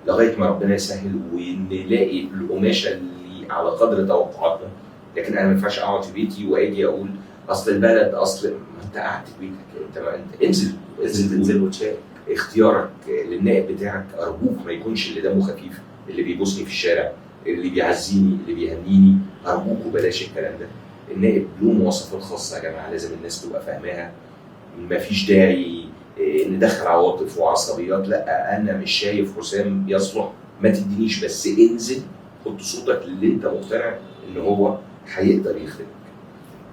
لغايه ما ربنا يسهل ونلاقي القماشه اللي على قدر توقعاتنا. لكن انا ما ينفعش اقعد في بيتي واجي اقول اصل البلد، اصل ما انت قاعد في بيتك، انت انزل وتشارك. اختيارك للنائب بتاعك ارجوك ما يكونش اللي دمه خفيف، اللي بيبوسني في الشارع، اللي بيعزيني، اللي بيهنيني. ارجوكوا بلاش الكلام ده. النائب له مواصفات خاصه يا جماعه لازم الناس تبقى فاهماها. مفيش داعي ندخل عواطف وعصبيات. لا انا مش شايف حسام يصلح، ما تدينيش، بس انزل حط صوتك اللي انت مقتنع ان هو هيقدر يخدمك.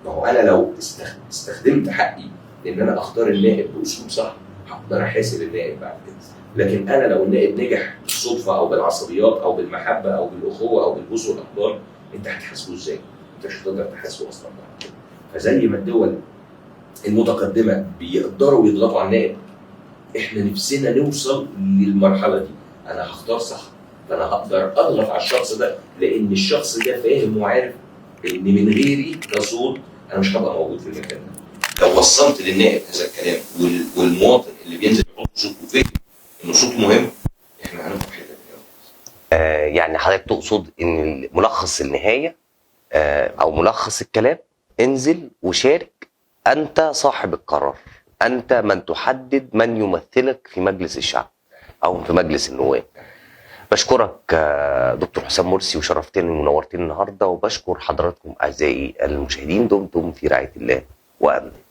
ما هو انا لو استخدمت حقي ان انا اختار النائب باسلوب صح هقدر احاسب النائب بعد كده. لكن انا لو النائب نجح بالصدفه او بالعصبيات او بالمحبه او بالاخوه او بالبوس والاحضان، انت هتحاسبه ازاي؟ انت مش هتقدر تحاسبه اصلا بعد كده. فزي ما الدول المتقدمه بيقدروا يضغطوا على النائب، احنا نفسنا نوصل للمرحله دي. انا هختار صح، فانا هقدر اضغط على الشخص ده لان الشخص ده فاهم وعارف ان من غيري كصوت انا مش هبقى موجود في المكان ده. لو وصلت للنائب هذا الكلام والمواطن اللي بينزل يحط صوته وفكر انه صوته مهم، احنا هنبقى في حته ثانيه. يعني حضرتك تقصد ان ملخص النهايه او ملخص الكلام، انزل وشارك، انت صاحب القرار. انت من تحدد من يمثلك في مجلس الشعب او في مجلس النواب. بشكرك دكتور حسام مرسي، وشرفتني ونورتني النهارده، وبشكر حضراتكم اعزائي المشاهدين. دمتم في رعايه الله وامنه.